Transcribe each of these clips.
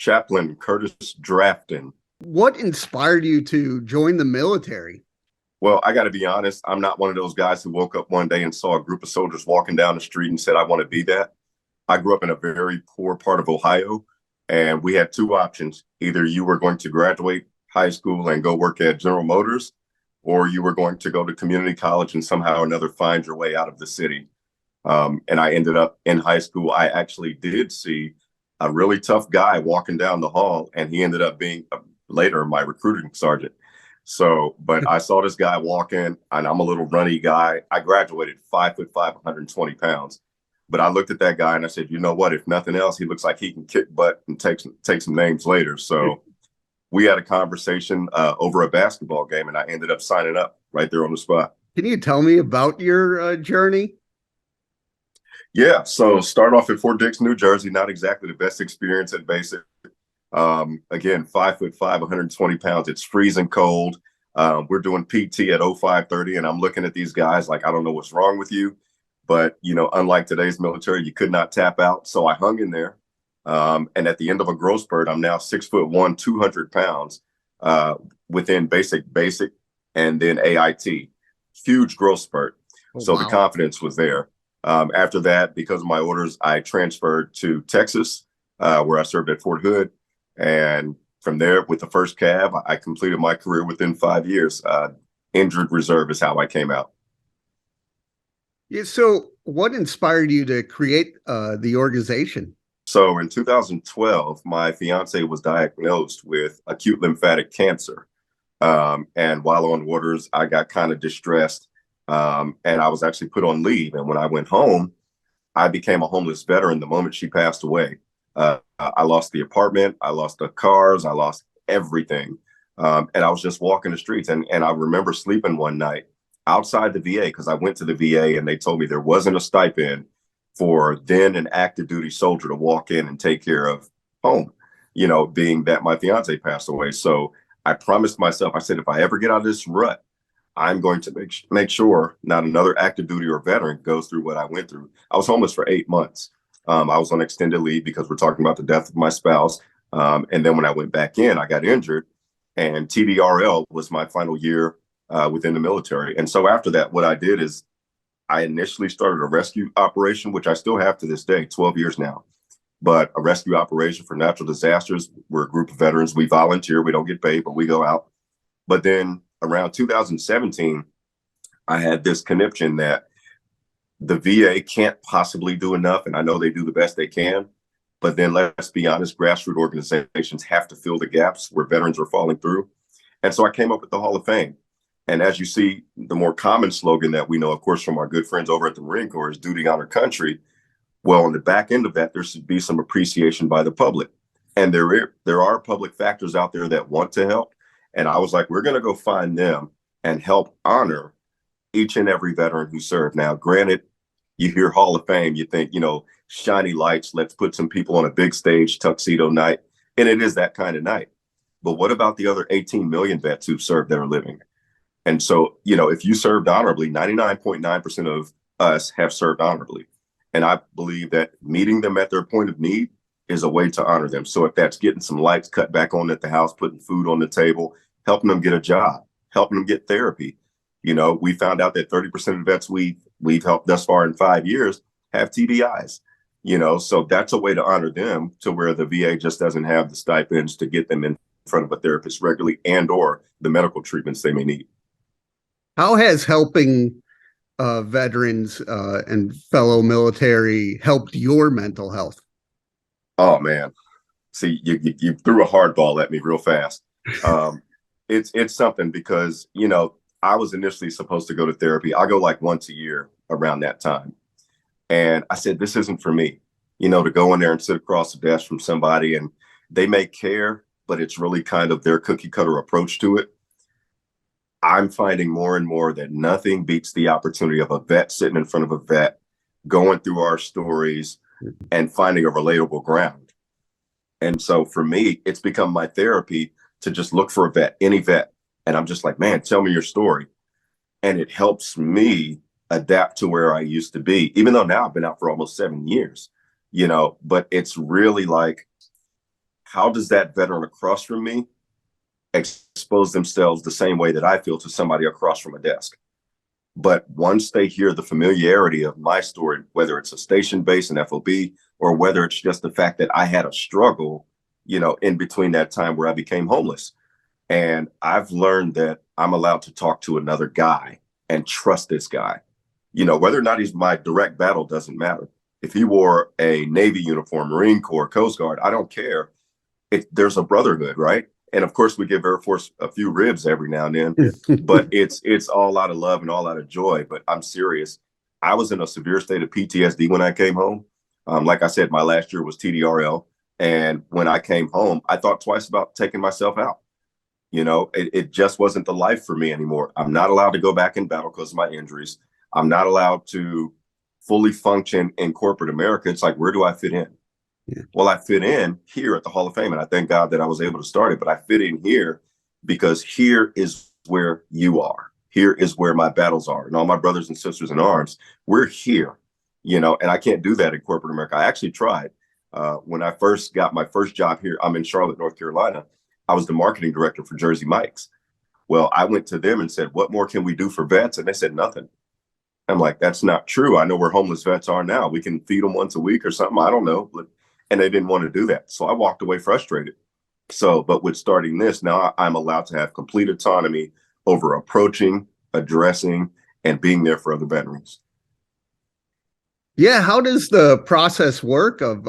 Chaplain Curtis Drafton. What inspired you to join the military? Well, I got to be honest, I'm not one of those guys who woke up one day and saw a group of soldiers walking down the street and said, I want to be that. I grew up in a very poor part of Ohio, and we had two options. Either you were going to graduate high school and go work at General Motors, or you were going to go to community college and somehow or another find your way out of the city. And I ended up in high school. I actually did see a really tough guy walking down the hall, and he ended up being later my recruiting sergeant. So, but I saw this guy walk in, and I'm a little runny guy. I graduated 5'5", 120 pounds. But I looked at that guy and I said, you know what? If nothing else, he looks like he can kick butt and take some names later. So we had a conversation over a basketball game, and I ended up signing up right there on the spot. Can you tell me about your journey? Yeah. So start off in Fort Dix, New Jersey. Not exactly the best experience at basic. Again, 5'5", 120 pounds. It's freezing cold. We're doing PT at 05:30, and I'm looking at these guys like, I don't know what's wrong with you. But, you know, unlike today's military, you could not tap out. So I hung in there. And at the end of a growth spurt, I'm now 6'1", 200 pounds within basic, and then AIT. Huge growth spurt. Oh, so wow. The confidence was there. After that, because of my orders, I transferred to Texas, where I served at Fort Hood. And from there, with the first Cav, I completed my career within 5 years. Injured reserve is how I came out. Yeah, so what inspired you to create the organization? So in 2012, my fiance was diagnosed with acute lymphatic cancer. And while on orders, I got kind of distressed. And I was actually put on leave. And when I went home, I became a homeless veteran the moment she passed away. I lost the apartment, I lost the cars, I lost everything. And I was just walking the streets. And I remember sleeping one night outside the VA, because I went to the VA and they told me there wasn't a stipend for then an active duty soldier to walk in and take care of home, you know, being that my fiance passed away. So I promised myself, I said, if I ever get out of this rut, I'm going to make sure not another active duty or veteran goes through what I went through. I was homeless for 8 months. I was on extended leave because we're talking about the death of my spouse. And then when I went back in, I got injured, and TDRL was my final year within the military. And so after that, what I did is I initially started a rescue operation, which I still have to this day, 12 years now. But a rescue operation for natural disasters. We're a group of veterans. We volunteer. We don't get paid, but we go out. But then around 2017, I had this conniption that the VA can't possibly do enough. And I know they do the best they can. But then let's be honest, grassroots organizations have to fill the gaps where veterans are falling through. And so I came up with the Hall of Fame. And as you see, the more common slogan that we know, of course, from our good friends over at the Marine Corps is duty, honor, country. Well, on the back end of that, there should be some appreciation by the public. And there are public factors out there that want to help. And I was like, we're going to go find them and help honor each and every veteran who served. Now, granted, you hear Hall of Fame, you think, you know, shiny lights, let's put some people on a big stage, tuxedo night. And it is that kind of night. But what about the other 18 million vets who've served that are living? And so, you know, if you served honorably, 99.9% of us have served honorably. And I believe that meeting them at their point of need is a way to honor them. So if that's getting some lights cut back on at the house, putting food on the table, helping them get a job, helping them get therapy. You know, we found out that 30% of vets we've helped thus far in 5 years have TBIs, you know, so that's a way to honor them, to where the VA just doesn't have the stipends to get them in front of a therapist regularly and or the medical treatments they may need. How has helping veterans and fellow military helped your mental health? Oh, man. See, you threw a hardball at me real fast. It's something because, you know, I was initially supposed to go to therapy. I go like once a year around that time. And I said, this isn't for me, you know, to go in there and sit across the desk from somebody and they may care, but it's really kind of their cookie cutter approach to it. I'm finding more and more that nothing beats the opportunity of a vet sitting in front of a vet, going through our stories and finding a relatable ground. And so for me, it's become my therapy to just look for a vet, any vet. And I'm just like, man, tell me your story. And it helps me adapt to where I used to be, even though now I've been out for almost 7 years, you know, but it's really like, how does that veteran across from me expose themselves the same way that I feel to somebody across from a desk? But once they hear the familiarity of my story, whether it's a station base, an FOB, or whether it's just the fact that I had a struggle, in between that time where I became homeless. And I've learned that I'm allowed to talk to another guy and trust this guy. Whether or not he's my direct battle doesn't matter. If he wore a Navy uniform, Marine Corps, Coast Guard, I don't care. There's a brotherhood, right? And of course, we give Air Force a few ribs every now and then, but it's all out of love and all out of joy. But I'm serious. I was in a severe state of PTSD when I came home. Like I said, my last year was TDRL. And when I came home, I thought twice about taking myself out. It just wasn't the life for me anymore. I'm not allowed to go back in battle because of my injuries. I'm not allowed to fully function in corporate America. It's like, where do I fit in? Yeah. Well, I fit in here at the Hall of Fame, and I thank God that I was able to start it, but I fit in here because here is where you are. Here is where my battles are. And all my brothers and sisters in arms, we're here, and I can't do that in corporate America. I actually tried. When I first got my first job here, I'm in Charlotte, North Carolina. I was the marketing director for Jersey Mike's. Well, I went to them and said, what more can we do for vets? And they said, nothing. I'm like, that's not true. I know where homeless vets are now. We can feed them once a week or something. I don't know. And they didn't want to do that. So I walked away frustrated. But with starting this, now I'm allowed to have complete autonomy over approaching, addressing, and being there for other veterans. Yeah. How does the process work of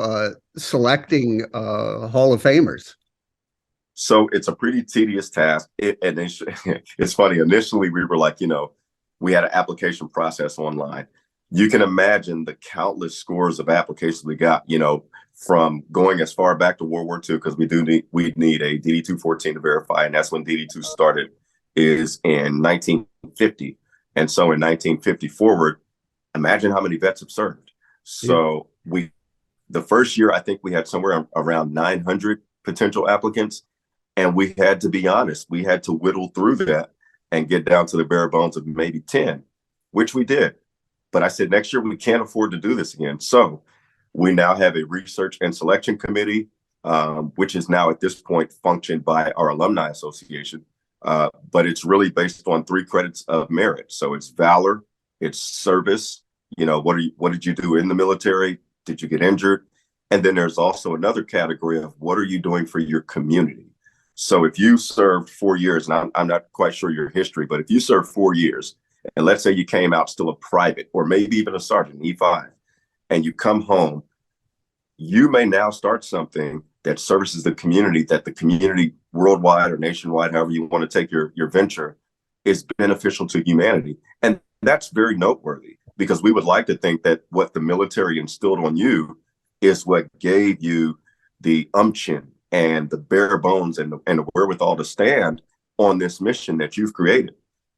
selecting Hall of Famers? So it's a pretty tedious task. It's funny. Initially, we were like, we had an application process online. You can imagine the countless scores of applications we got, from going as far back to World War II, because we need a DD-214 to verify. And that's when DD-2 started, is in 1950. And so in 1950 forward, imagine how many vets have served. So the first year, I think we had somewhere around 900 potential applicants. And we had to be honest, we had to whittle through that and get down to the bare bones of maybe 10, which we did. But I said, next year, we can't afford to do this again. So we now have a research and selection committee, which is now at this point functioned by our alumni association. But it's really based on 3 credits of merit. So it's valor, it's service. What did you do in the military? Did you get injured? And then there's also another category of what are you doing for your community? So if you served 4 years, and I'm not quite sure your history, but if you served 4 years, and let's say you came out still a private or maybe even a sergeant, E5, and you come home, you may now start something that services the community, that the community worldwide or nationwide, however you want to take your venture, is beneficial to humanity. And that's very noteworthy, because we would like to think that what the military instilled on you is what gave you the umption and the bare bones and the wherewithal to stand on this mission that you've created.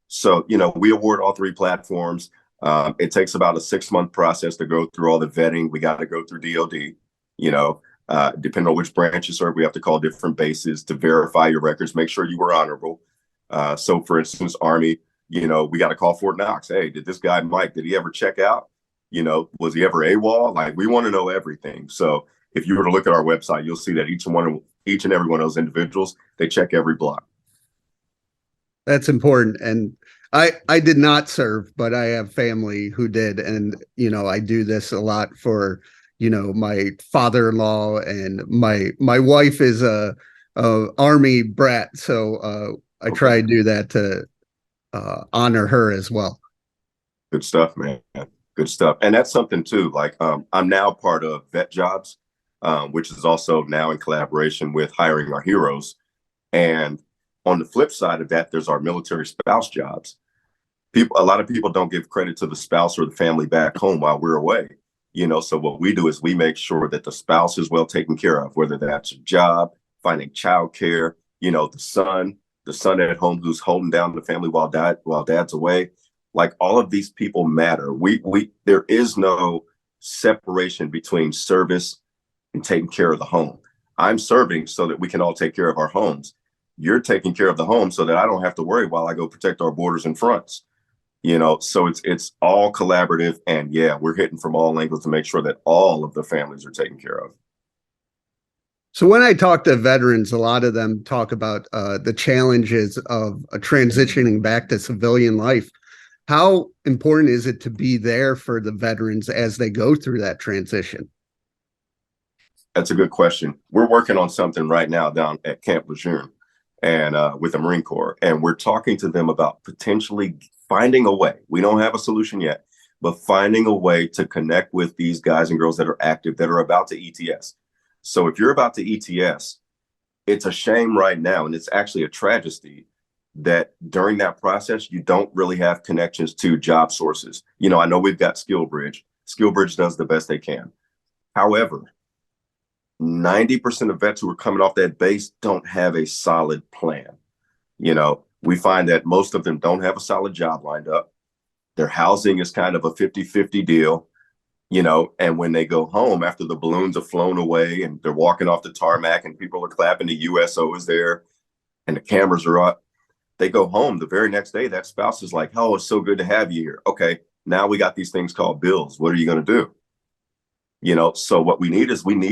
So, we award all 3 platforms. It takes about a 6-month process to go through all the vetting. We got to go through DOD, depending on which branch you serve, we have to call different bases to verify your records, make sure you were honorable. So for instance, Army, we got to call Fort Knox. Hey, did this guy, Mike, did he ever check out? Was he ever AWOL? Like, we want to know everything. So if you were to look at our website, you'll see that each and every one of those individuals, they check every block. That's important. And I did not serve, but I have family who did. And, I do this a lot for, my father-in-law, and my wife is a Army brat. So I try to do that to honor her as well. Good stuff, man. Good stuff. And that's something too, like I'm now part of Vet Jobs, which is also now in collaboration with Hiring Our Heroes. And on the flip side of that, there's our military spouse jobs. A lot of people don't give credit to the spouse or the family back home while we're away. So what we do is we make sure that the spouse is well taken care of, whether that's a job, finding childcare, the son at home who's holding down the family while dad's away. Like, all of these people matter. There is no separation between service and taking care of the home. I'm serving so that we can all take care of our homes. You're taking care of the home so that I don't have to worry while I go protect our borders and fronts. So it's all collaborative, and yeah, we're hitting from all angles to make sure that all of the families are taken care of. So when I talk to veterans, a lot of them talk about the challenges of transitioning back to civilian life. How important is it to be there for the veterans as they go through that transition? That's a good question. We're working on something right now down at Camp Lejeune and with the Marine Corps, and we're talking to them about potentially finding a way. We don't have a solution yet, but finding a way to connect with these guys and girls that are active, that are about to ETS. So if you're about to ETS, it's a shame right now, and it's actually a tragedy that during that process, you don't really have connections to job sources. You know, I know we've got SkillBridge. SkillBridge does the best they can. However, 90% of vets who are coming off that base don't have a solid plan. You know, we find that most of them don't have a solid job lined up. Their housing is kind of a 50-50 deal, you know, and when they go home after the balloons have flown away and they're walking off the tarmac and people are clapping, the USO is there and the cameras are up, they go home the very next day. That spouse is like, oh, it's so good to have you here. Okay, now we got these things called bills. What are you going to do? You know, so what we need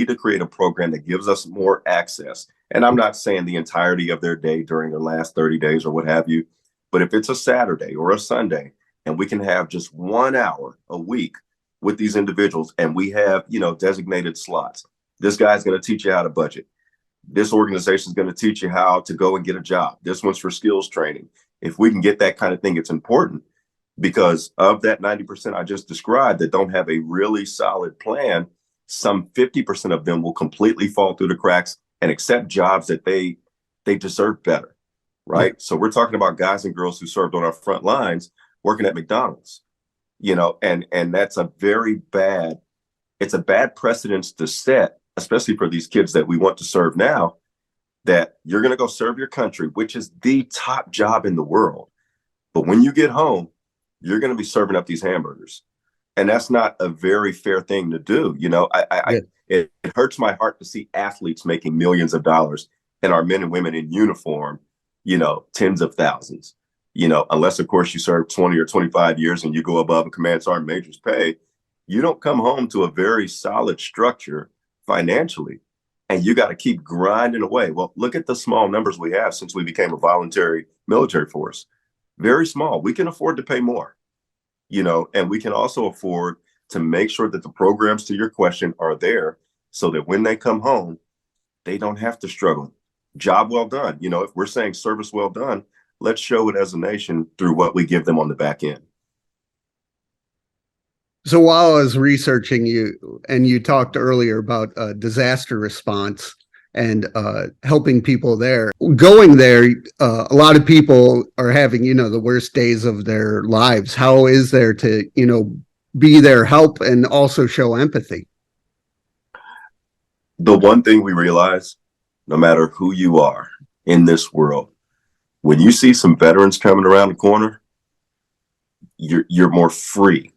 to create a program that gives us more access. And I'm not saying the entirety of their day during their last 30 days or what have you, but if it's a Saturday or a Sunday and we can have just 1 hour a week with these individuals and we have, you know, designated slots. This guy's going to teach you how to budget. This organization is going to teach you how to go and get a job. This one's for skills training. If we can get that kind of thing, it's important. Because of that 90% I just described that don't have a really solid plan, some 50% of them will completely fall through the cracks and accept jobs that they deserve better, right? Yeah. So we're talking about guys and girls who served on our front lines working at McDonald's, you know, and that's a very bad, it's a bad precedence to set, especially for these kids that we want to serve now, that you're going to go serve your country, which is the top job in the world. But when you get home, you're going to be serving up these hamburgers. And that's not a very fair thing to do. You know, it hurts my heart to see athletes making millions of dollars and our men and women in uniform, you know, tens of thousands, you know, unless, of course, you serve 20 or 25 years and you go above a command sergeant major's pay. You don't come home to a very solid structure financially. And you got to keep grinding away. Well, look at the small numbers we have since we became a voluntary military force. Very small. We can afford to pay more, you know, and we can also afford to make sure that the programs, to your question, are there so that when they come home, they don't have to struggle. Job well done. You know, if we're saying service well done, let's show it as a nation through what we give them on the back end. So while I was researching you, and you talked earlier about disaster response and helping people there. Going there, a lot of people are having, you know, the worst days of their lives. How is there to, you know, be there, help, and also show empathy? The one thing we realize, no matter who you are in this world, when you see some veterans coming around the corner, you're more free.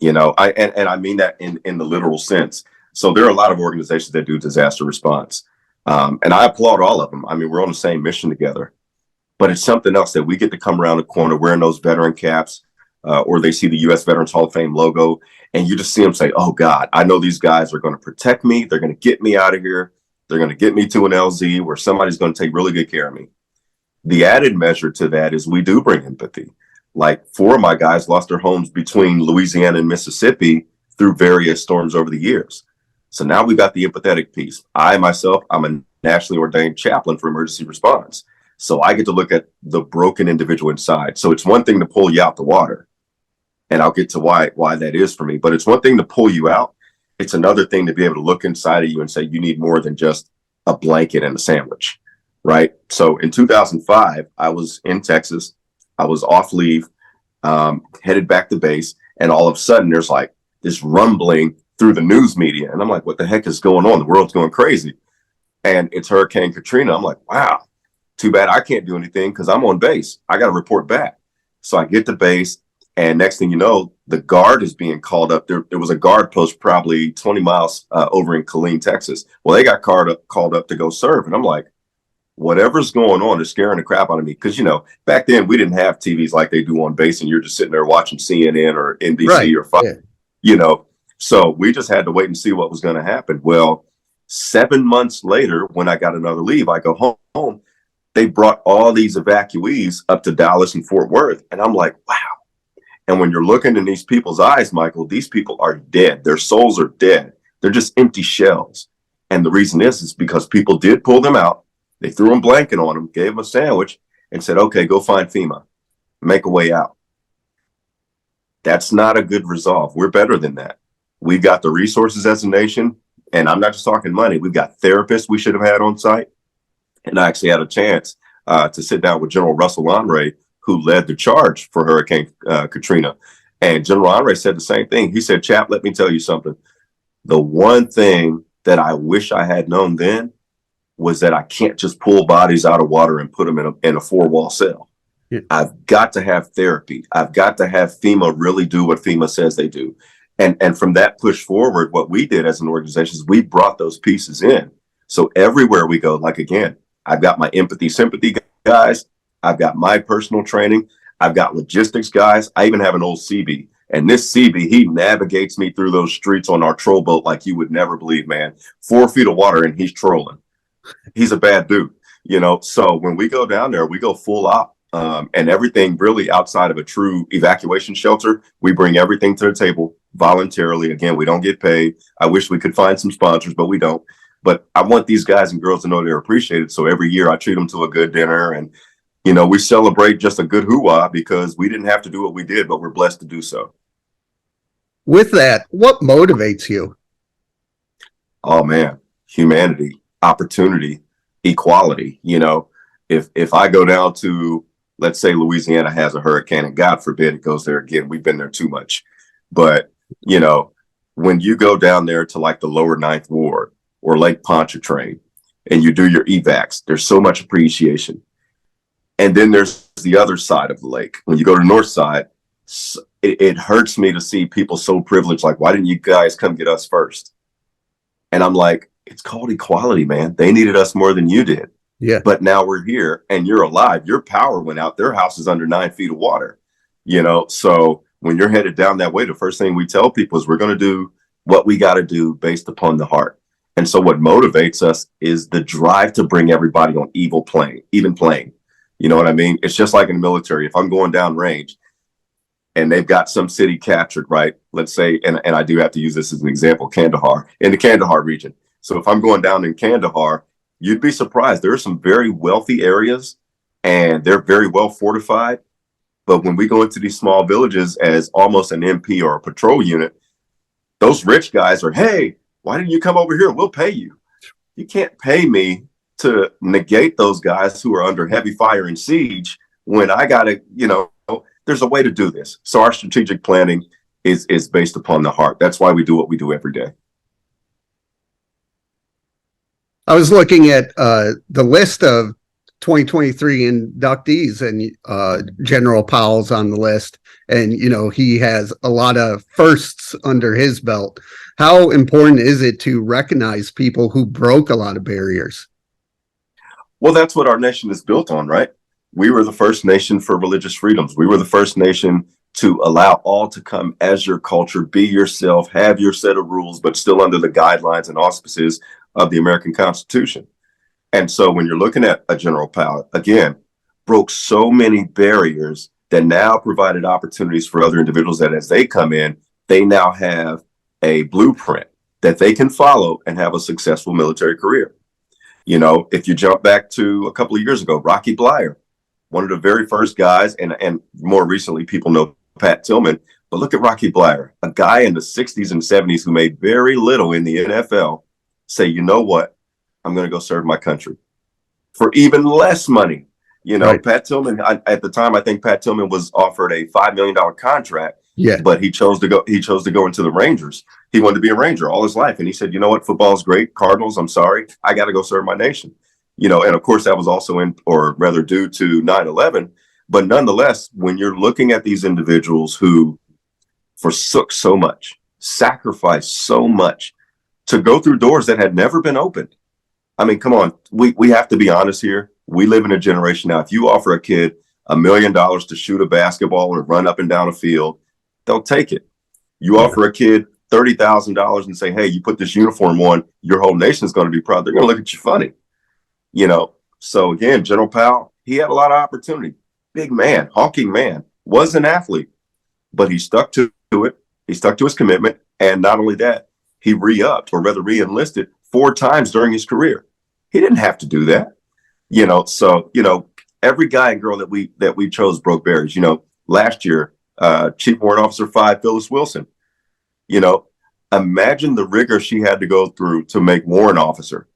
You know, I mean that in the literal sense. So there are a lot of organizations that do disaster response. And I applaud all of them. I mean, we're on the same mission together, but it's something else that we get to come around the corner wearing those veteran caps, or they see the U.S. Veterans Hall of Fame logo, and you just see them say, oh, God, I know these guys are going to protect me. They're going to get me out of here. They're going to get me to an LZ where somebody's going to take really good care of me. The added measure to that is we do bring empathy. Like 4 of my guys lost their homes between Louisiana and Mississippi through various storms over the years. So now we got the empathetic piece. Myself, I'm a nationally ordained chaplain for emergency response. So I get to look at the broken individual inside. So it's one thing to pull you out the water. And I'll get to why that is for me. But it's one thing to pull you out. It's another thing to be able to look inside of you and say, you need more than just a blanket and a sandwich, right? So in 2005, I was in Texas. I was off leave, headed back to base. And all of a sudden, there's like this rumbling through the news media. And I'm like, what the heck is going on? The world's going crazy. And it's Hurricane Katrina. I'm like, wow, too bad I can't do anything because I'm on base. I got to report back. So I get to base. And next thing you know, the guard is being called up. There was a guard post probably 20 miles over in Killeen, Texas. Well, they got called up to go serve. And I'm like, whatever's going on is scaring the crap out of me. Because, you know, back then we didn't have TVs like they do on base and you're just sitting there watching CNN or NBC or Fox, you know. So we just had to wait and see what was going to happen. Well, 7 months later, when I got another leave, I go home. They brought all these evacuees up to Dallas and Fort Worth. And I'm like, wow. And when you're looking in these people's eyes, Michael, these people are dead. Their souls are dead. They're just empty shells. And the reason is because people did pull them out. They threw a blanket on them, gave them a sandwich, and said, okay, go find FEMA, make a way out. That's not a good resolve. We're better than that. We've got the resources as a nation, and I'm not just talking money. We've got therapists we should have had on site. And I actually had a chance to sit down with General Russell Honore, who led the charge for Hurricane Katrina. And General Honore said the same thing. He said, Chap, let me tell you something. The one thing that I wish I had known then was that I can't just pull bodies out of water and put them in a four-wall cell. Yeah. I've got to have therapy. I've got to have FEMA really do what FEMA says they do. And from that push forward, what we did as an organization is we brought those pieces in. So everywhere we go, like, again, I've got my empathy, sympathy guys. I've got my personal training. I've got logistics guys. I even have an old CB. And this CB, he navigates me through those streets on our troll boat like you would never believe, man. 4 feet of water and he's trolling. He's a bad dude, So when we go down there, we go full op. And everything really outside of a true evacuation shelter, we bring everything to the table voluntarily. Again, we don't get paid. I wish we could find some sponsors, but we don't. But I want these guys and girls to know they're appreciated. So every year I treat them to a good dinner and, we celebrate just a good hoo-ah because we didn't have to do what we did, but we're blessed to do so. With that, what motivates you? Oh, man, humanity, opportunity, equality. If I go down to, let's say Louisiana has a hurricane and God forbid it goes there again, we've been there too much. But, when you go down there to like the lower Ninth Ward or Lake Pontchartrain and you do your evacs, there's so much appreciation. And then there's the other side of the lake. When you go to the north side, it hurts me to see people so privileged. Like, why didn't you guys come get us first? And I'm like, it's called equality, man. They needed us more than you did. Yeah. But now we're here and you're alive. Your power went out. Their house is under 9 feet of water. So when you're headed down that way, the first thing we tell people is we're going to do what we got to do based upon the heart. And so what motivates us is the drive to bring everybody on even playing. You know what I mean? It's just like in the military. If I'm going down range and they've got some city captured, right? Let's say, and I do have to use this as an example, Kandahar, in the Kandahar region. So if I'm going down in Kandahar, you'd be surprised. There are some very wealthy areas and they're very well fortified. But when we go into these small villages as almost an MP or a patrol unit, those rich guys are, hey, why didn't you come over here? We'll pay you. You can't pay me to negate those guys who are under heavy fire and siege when I got to, there's a way to do this. So our strategic planning is based upon the heart. That's why we do what we do every day. I was looking at the list of 2023 inductees and General Powell's on the list. And, he has a lot of firsts under his belt. How important is it to recognize people who broke a lot of barriers? Well, that's what our nation is built on, right? We were the first nation for religious freedoms. We were the first nation to allow all to come as your culture, be yourself, have your set of rules, but still under the guidelines and auspices of the American Constitution. And so when you're looking at a General Powell, again, broke so many barriers that now provided opportunities for other individuals that as they come in, they now have a blueprint that they can follow and have a successful military career. If you jump back to a couple of years ago, Rocky Bleier, one of the very first guys, and more recently, people know Pat Tillman, but look at Rocky Bleier, a guy in the 60s and 70s who made very little in the NFL, say, you know what, I'm going to go serve my country for even less money. Right. Pat Tillman, at the time, I think Pat Tillman was offered a $5 million contract. Yeah. But he chose to go into the Rangers. He wanted to be a Ranger all his life. And he said, you know what? Football is great. Cardinals, I'm sorry. I got to go serve my nation. And of course, that was also due to 9/11. But nonetheless, when you're looking at these individuals who forsook so much, sacrificed so much to go through doors that had never been opened. I mean, come on. We have to be honest here. We live in a generation now. If you offer a kid $1 million to shoot a basketball or run up and down a field, they'll take it. You offer a kid $30,000 and say, hey, you put this uniform on, your whole nation's going to be proud. They're going to look at you funny, you know? So again, General Powell, he had a lot of opportunity. Big man, honking man, was an athlete, but he stuck to it. He stuck to his commitment. And not only that, he re-upped, or rather re-enlisted 4 times during his career. He didn't have to do that, you know? So, you know, every guy and girl that we chose broke barriers. You know, last year, Chief Warrant Officer 5, Phyllis Wilson, you know, imagine the rigor she had to go through to make warrant officer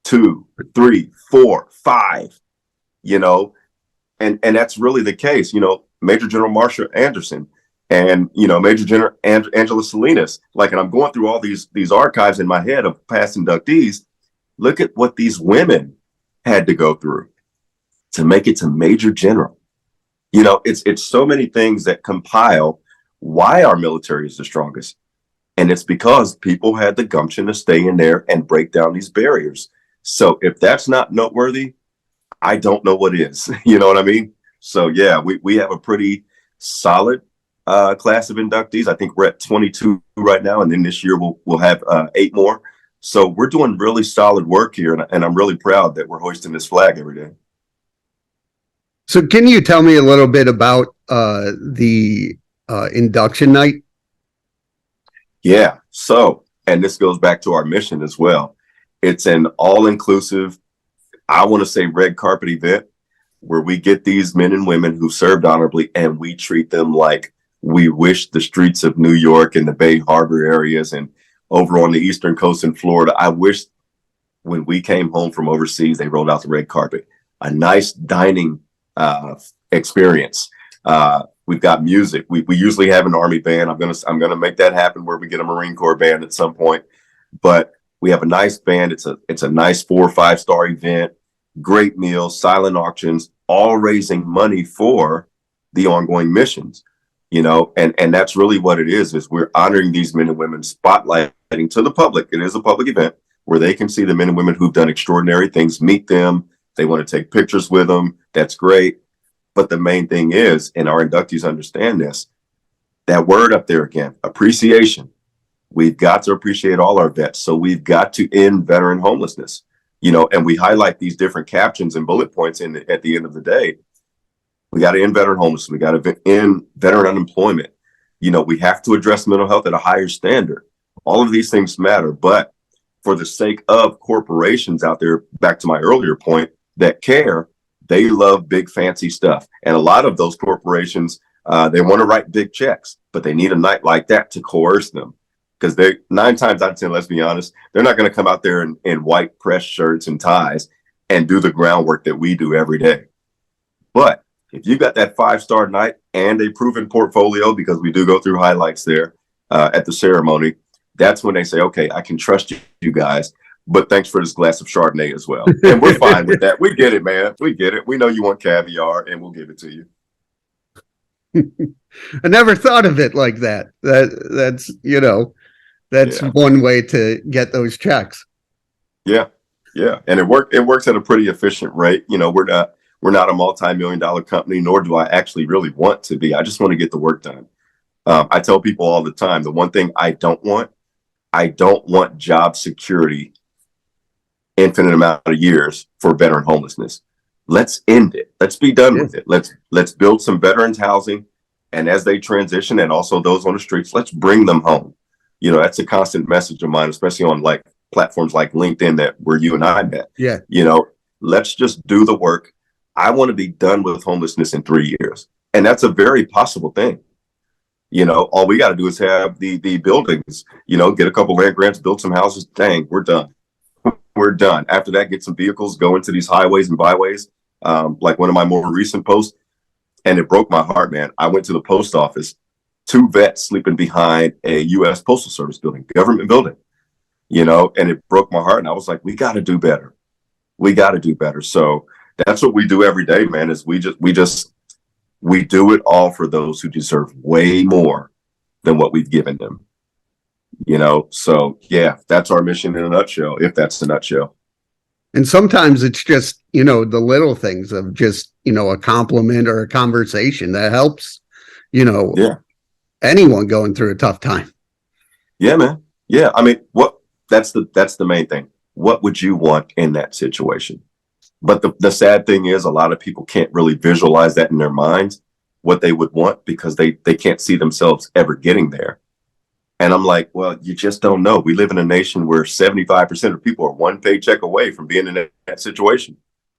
2, 3, 4, 5, you know, and that's really the case. You know, Major General Marsha Anderson and, you know, Major General Angela Salinas, like, and I'm going through all these archives in my head of past inductees. Look at what these women had to go through to make it to Major General. You know, it's so many things that compile why our military is the strongest. And it's because people had the gumption to stay in there and break down these barriers. So if that's not noteworthy, I don't know what is. You know what I mean? So yeah, we have a pretty solid class of inductees. I think we're at 22 right now, and then this year we'll have 8 more. So we're doing really solid work here, and I'm really proud that we're hoisting this flag every day. So can you tell me a little bit about the induction night? Yeah. So, and this goes back to our mission as well. It's an all-inclusive, I want to say, red carpet event where we get these men and women who served honorably, and we treat them like we wish the streets of New York and the Bay Harbor areas and over on the Eastern Coast in Florida. I wish when we came home from overseas, they rolled out the red carpet. A nice dining experience. We've got music. We usually have an Army band. I'm gonna make that happen where we get a Marine Corps band at some point. But we have a nice band. It's a nice 4 or 5 star event. Great meals, silent auctions, all raising money for the ongoing missions. You know, and that's really what it is we're honoring these men and women, spotlighting to the public. It is a public event where they can see the men and women who've done extraordinary things, meet them. They want to take pictures with them. That's great. But the main thing is, and our inductees understand this, that word up there again, appreciation. We've got to appreciate all our vets. So we've got to end veteran homelessness, you know, and we highlight these different captions and bullet points at the end of the day. We got to end veteran homelessness. We got to end veteran unemployment. You know, we have to address mental health at a higher standard. All of these things matter, but for the sake of corporations out there, back to my earlier point, that care, they love big fancy stuff. And a lot of those corporations, they want to write big checks, but they need a night like that to coerce them. Because they 9 times out of 10, let's be honest, they're not going to come out there in white press shirts and ties and do the groundwork that we do every day. But if you got that 5-star night and a proven portfolio, because we do go through highlights there at the ceremony, that's when they say, okay, I can trust you guys, but thanks for this glass of Chardonnay as well. And we're fine with that. We get it, man. We get it. We know you want caviar, and we'll give it to you. I never thought of it like that. That's, you know, that's one way to get those checks. Yeah. Yeah. And it works at a pretty efficient rate. You know, we're not a multi-million-dollar company, nor do I actually really want to be. I just want to get the work done. I tell people all the time, the one thing I don't want job security infinite amount of years for veteran homelessness. Let's end it. Let's be done with it. Let's build some veterans housing. And as they transition, and also those on the streets, let's bring them home. You know, that's a constant message of mine, especially on like platforms like LinkedIn where you and I met. Yeah. You know, let's just do the work. I want to be done with homelessness in 3 years. And that's a very possible thing. You know, all we got to do is have the buildings, you know, get a couple land grants, build some houses. Dang, we're done. We're done. After that, get some vehicles, go into these highways and byways. Like one of my more recent posts, and it broke my heart, man. I went to the post office, 2 vets sleeping behind a U.S. Postal Service building, government building, you know, and it broke my heart. And I was like, we got to do better. We got to do better. So that's what we do every day, man, is we do it all for those who deserve way more than what we've given them. You know, so yeah, that's our mission in a nutshell, if that's the nutshell. And sometimes it's just, you know, the little things of just, you know, a compliment or a conversation that helps, you know, anyone going through a tough time. Yeah, man. Yeah. I mean, that's the main thing. What would you want in that situation? But the sad thing is a lot of people can't really visualize that in their minds, what they would want, because they can't see themselves ever getting there. And I'm like, well, you just don't know. We live in a nation where 75% of people are one paycheck away from being in that situation.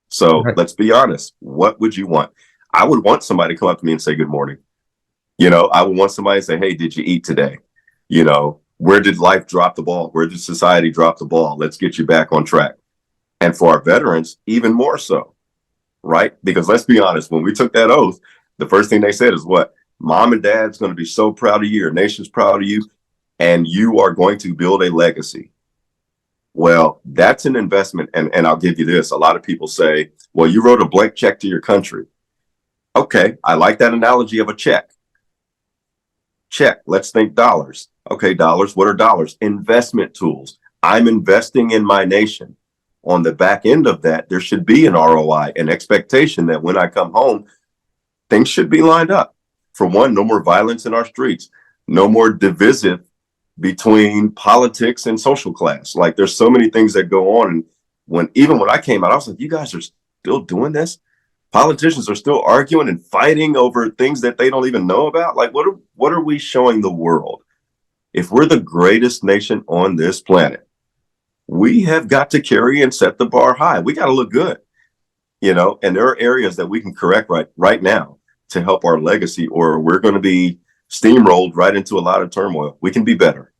So Right. let's be honest. What would you want? I would want somebody to come up to me and say good morning. You know, I would want somebody to say, hey, did you eat today? You know, where did life drop the ball? Where did society drop the ball? Let's get you back on track. And for our veterans, even more so, right? Because let's be honest, when we took that oath, the first thing they said is what? Mom and dad's going to be so proud of you. Your nation's proud of you. And you are going to build a legacy. Well, that's an investment. And I'll give you this. A lot of people say, well, you wrote a blank check to your country. Okay, I like that analogy of a check. Check. Let's think dollars. Okay, dollars. What are dollars? Investment tools. I'm investing in my nation. On the back end of that, there should be an ROI, an expectation that when I come home, things should be lined up. For one, no more violence in our streets, no more divisive between politics and social class. Like there's so many things that go on. And even when I came out, I was like, you guys are still doing this? Politicians are still arguing and fighting over things that they don't even know about. Like what are we showing the world? If we're the greatest nation on this planet, we have got to carry and set the bar high. We got to look good, you know, and there are areas that we can correct right now to help our legacy, or we're going to be steamrolled right into a lot of turmoil. We can be better.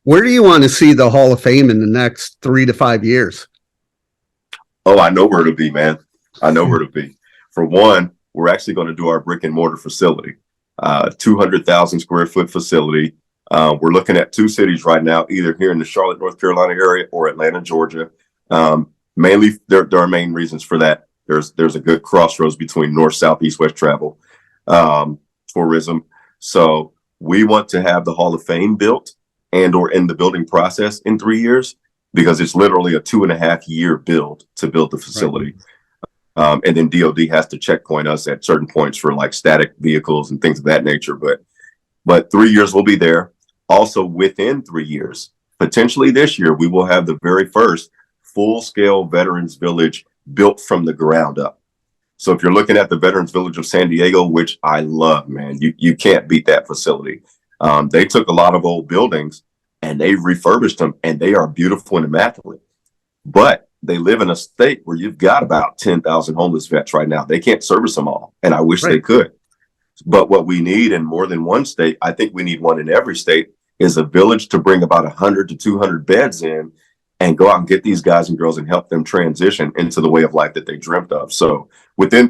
Where do you want to see the Hall of Fame in the next 3 to 5 years? Oh, I know where to be, man. I know where to be. For one, we're actually going to do our brick and mortar facility, 200,000 square foot facility. We're looking at two cities right now, either here in the Charlotte, North Carolina area or Atlanta, Georgia. Mainly, there are main reasons for that. There's a good crossroads between north, south, east, west travel, tourism. So we want to have the Hall of Fame built and or in the building process in 3 years, because it's literally a 2.5 year build to build the facility. Right. And then DOD has to checkpoint us at certain points for like static vehicles and things of that nature. But 3 years will be there. Also within 3 years, potentially this year, we will have the very first full scale Veterans Village built from the ground up. So if you're looking at the Veterans Village of San Diego, which I love, man, you can't beat that facility. They took a lot of old buildings and they refurbished them, and they are beautiful and immaculate. But they live in a state where you've got about 10,000 homeless vets right now. They can't service them all, and I wish they could. But what we need in more than one state, I think we need one in every state, is a village to bring about 100 to 200 beds in and go out and get these guys and girls and help them transition into the way of life that they dreamt of. So within